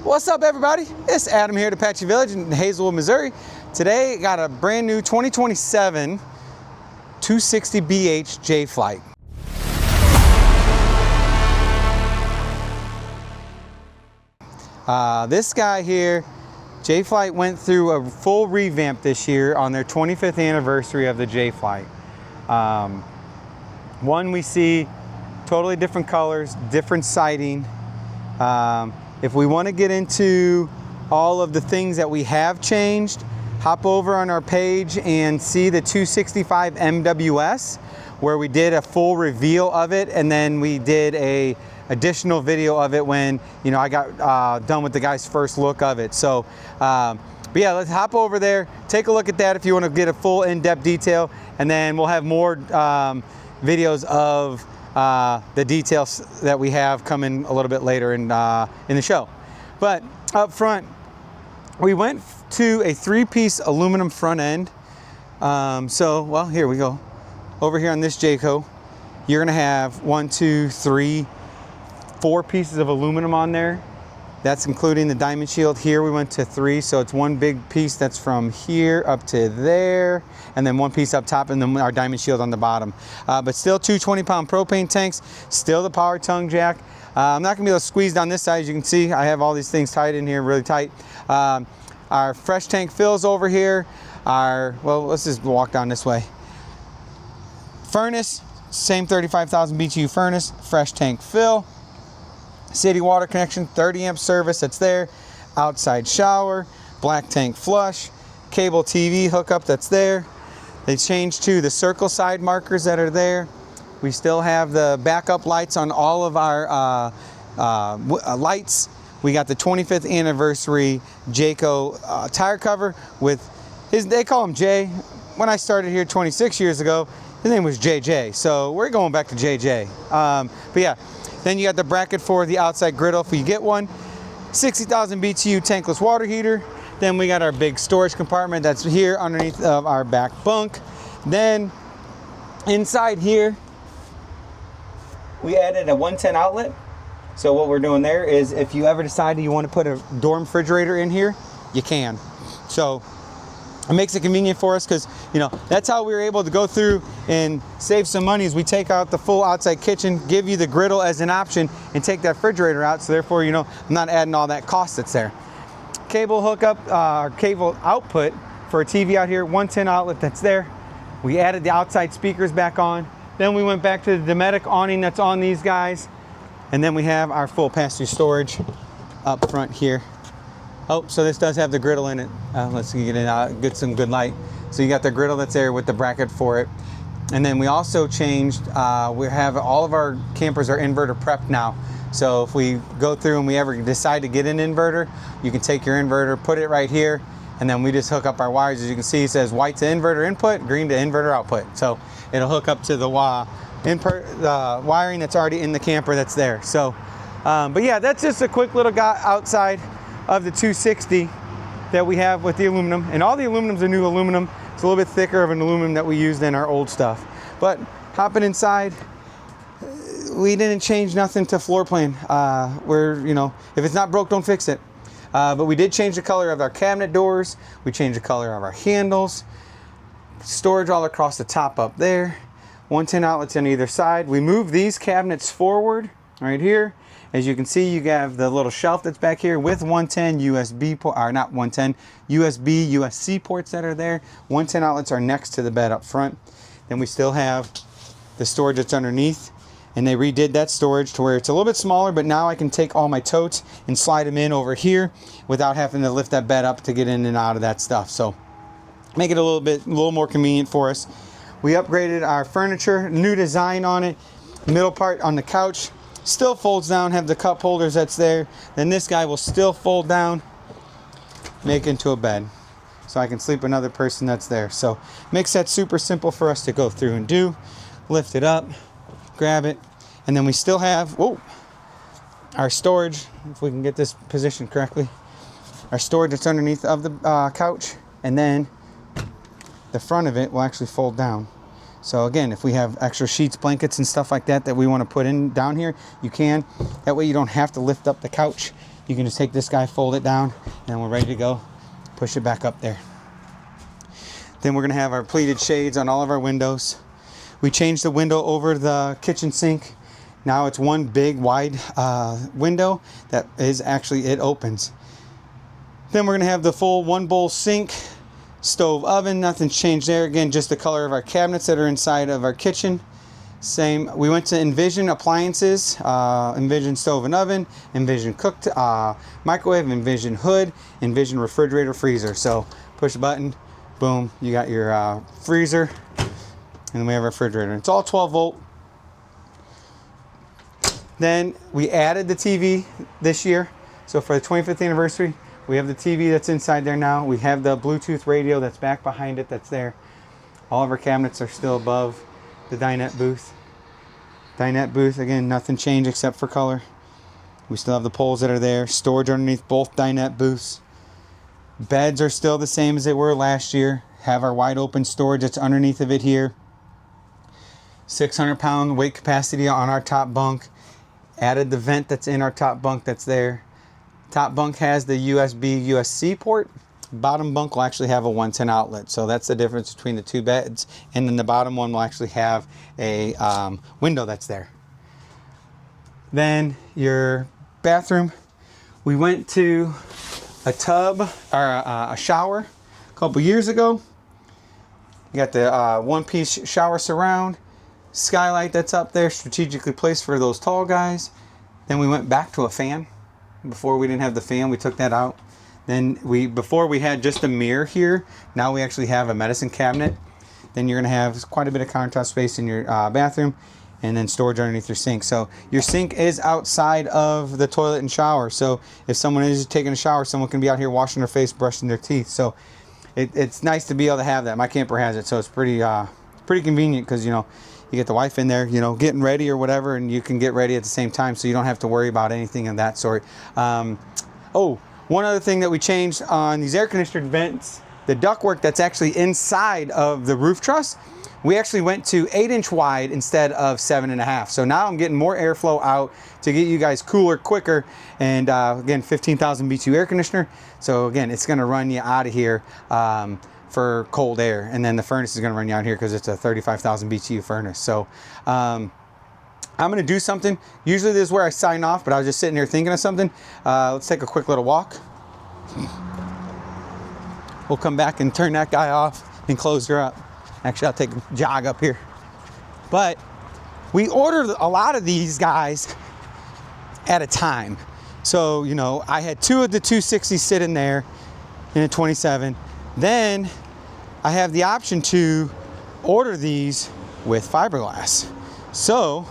What's up, everybody? It's Adam here at Apache Village in Hazelwood, Missouri. Today, got a brand new 2027 260BH Jay Flight. This guy here, Jay Flight, went through a full revamp this year on their 25th anniversary of the Jay Flight. One, we see totally different colors, different siding. If we want to get into all of the things that we have changed, hop over on our page and see the 265 MWS, where we did a full reveal of it, and then we did a additional video of it when, you know, I got done with the guy's first look of it. So but yeah, let's hop over there, take a look at that if you want to get a full in-depth detail, and then we'll have more videos of the details that we have coming a little bit later in the show. But up front, we went to a 3-piece aluminum front end. So, well, here we go. Over here on this Jayco, you're gonna have 1, 2, 3, 4 pieces of aluminum on there. That's including the diamond shield. Here we went to 3, so it's one big piece that's from here up to there, and then one piece up top, and then our diamond shield on the bottom. But still 2 20-pound propane tanks, still the power tongue jack. I'm not gonna be able to squeeze down this side. As you can see, I have all these things tied in here really tight. Our fresh tank fills over here. Well, let's just walk down this way. Furnace, same 35,000 BTU furnace, fresh tank fill. City water connection, 30 amp service that's there. Outside shower, black tank flush, cable TV hookup that's there. They changed to the circle side markers that are there. We still have the backup lights on all of our lights. We got the 25th anniversary Jayco tire cover with they call him Jay. When I started here 26 years ago, his name was JJ. So we're going back to JJ. But yeah. Then you got the bracket for the outside griddle if you get one. 60,000 BTU tankless water heater. Then we got our big storage compartment that's here underneath of our back bunk. Then inside here, we added a 110 outlet. So what we're doing there is if you ever decide you want to put a dorm refrigerator in here, you can. So it makes it convenient for us because, you know, that's how we were able to go through and save some money. Is we take out the full outside kitchen, give you the griddle as an option, and take that refrigerator out. So therefore, you know, I'm not adding all that cost that's there. Cable hookup, cable output for a TV out here, 110 outlet that's there. We added the outside speakers back on. Then we went back to the Dometic awning that's on these guys. And then we have our full pass-through storage up front here. Oh, so this does have the griddle in it. Let's get it out, get some good light. So you got the griddle that's there with the bracket for it. And then we also changed, we have all of our campers are inverter prepped now. So if we go through and we ever decide to get an inverter, you can take your inverter, put it right here, and then we just hook up our wires. As you can see, it says white to inverter input, green to inverter output. So it'll hook up to the wiring that's already in the camper that's there. So, but yeah, that's just a quick little guy outside of the 260 that we have with the aluminum. And all the aluminums are new aluminum. It's a little bit thicker of an aluminum that we used in our old stuff. But hopping inside, we didn't change nothing to floor plan. Where, you know, if it's not broke, don't fix it. But we did change the color of our cabinet doors. We changed the color of our handles. Storage all across the top up there. 110 outlets on either side. We moved these cabinets forward right here. As you can see, you have the little shelf that's back here with 110 USB port, or not 110, USB, USB ports that are there. 110 outlets are next to the bed up front. Then we still have the storage that's underneath, and they redid that storage to where it's a little bit smaller, but now I can take all my totes and slide them in over here without having to lift that bed up to get in and out of that stuff. So make it a little more convenient for us. We upgraded our furniture, new design on it. Middle part on the couch still folds down, have the cup holders that's there. Then this guy will still fold down, make into a bed. So I can sleep another person that's there. So makes that super simple for us to go through and do. Lift it up, grab it, and then we still have, our storage, if we can get this positioned correctly. Our storage that's underneath of the couch, and then the front of it will actually fold down. So again, if we have extra sheets, blankets, and stuff like that that we want to put in down here, you can. That way you don't have to lift up the couch You can just take this guy, fold it down, and we're ready to go. Push it back up there. Then we're gonna have our pleated shades on all of our windows. We changed the window over the kitchen sink. Now it's one big wide window that is actually, it opens. Then we're gonna have the full 1 bowl sink, stove, oven. Nothing's changed there. Again, just the color of our cabinets that are inside of our kitchen. Same. We went to Envision appliances, Envision stove and oven, Envision cooked microwave, Envision hood, Envision refrigerator, freezer. So push a button, boom, you got your freezer, and then we have our refrigerator. It's all 12 volt. Then we added the TV this year. So for the 25th anniversary, we have the TV that's inside there now. We have the Bluetooth radio that's back behind it that's there. All of our cabinets are still above the dinette booth. Dinette booth, again, nothing changed except for color. We still have the poles that are there. Storage underneath both dinette booths. Beds are still the same as they were last year. Have our wide open storage that's underneath of it here. 600-pound weight capacity on our top bunk. Added the vent that's in our top bunk that's there. Top bunk has the USB USB-C port. Bottom bunk will actually have a 110 outlet. So that's the difference between the two beds. And then the bottom one will actually have a window that's there. Then your bathroom. We went to a tub or a shower a couple years ago. You got the one-piece shower surround. Skylight that's up there, strategically placed for those tall guys. Then we went back to a fan. Before we didn't have the fan, we took that out. Then before we had just a mirror here, now we actually have a medicine cabinet. Then you're gonna have quite a bit of countertop space in your bathroom, and then storage underneath your sink. So your sink is outside of the toilet and shower. So if someone is taking a shower, someone can be out here washing their face, brushing their teeth. So it's nice to be able to have that. My camper has it, so it's pretty convenient because, you know, you get the wife in there, you know, getting ready or whatever, and you can get ready at the same time, so you don't have to worry about anything of that sort. Oh, one other thing that we changed on these air conditioned vents, the ductwork that's actually inside of the roof truss, we actually went to 8-inch wide instead of 7.5. So now I'm getting more airflow out to get you guys cooler quicker. And again, 15,000 BTU air conditioner. So again, it's going to run you out of here for cold air, and then the furnace is going to run you out here because it's a 35,000 BTU furnace. So I'm going to do something. Usually this is where I sign off, but I was just sitting here thinking of something. Let's take a quick little walk. We'll come back and turn that guy off and close her up. Actually, I'll take a jog up here. But we ordered a lot of these guys at a time. So, you know, I had 2 of the 260 sitting there in a 27. Then I have the option to order these with fiberglass. So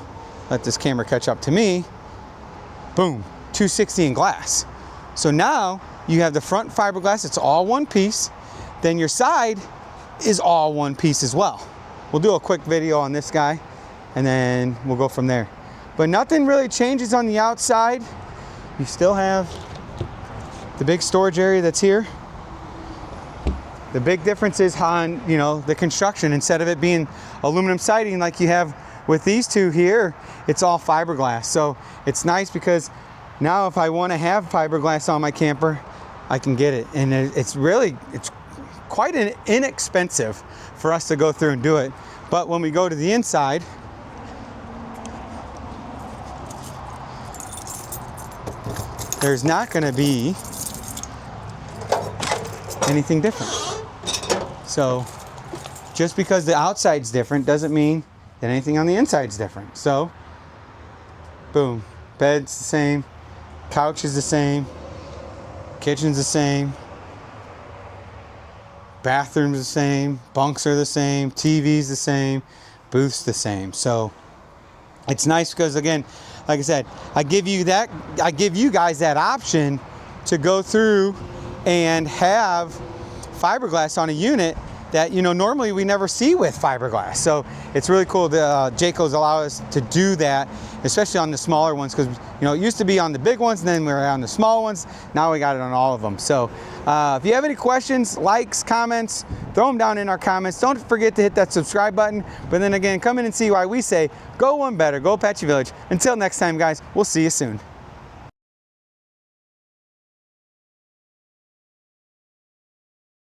let this camera catch up to me. Boom, 260 in glass. So now you have the front fiberglass, it's all one piece. Then your side is all one piece as well. We'll do a quick video on this guy and then we'll go from there. But nothing really changes on the outside. You still have the big storage area that's here. The big difference is on, you know, the construction. Instead of it being aluminum siding like you have with these two here, it's all fiberglass. So it's nice because now if I want to have fiberglass on my camper, I can get it. And it's quite inexpensive for us to go through and do it. But when we go to the inside, there's not going to be anything different. So just because the outside's different doesn't mean that anything on the inside's different. So boom, bed's the same, couch is the same, kitchen's the same, bathroom's the same, bunks are the same, TV's the same, booth's the same. So it's nice because, again, like I said, I give you guys that option to go through and have fiberglass on a unit that, you know, normally we never see with fiberglass. So it's really cool that Jayco's allow us to do that, especially on the smaller ones, because, you know, it used to be on the big ones and then we were on the small ones. Now we got it on all of them. So if you have any questions, likes, comments, throw them down in our comments. Don't forget to hit that subscribe button. But then again, come in and see why we say go one better, go Apache Village. Until next time, guys, we'll see you soon.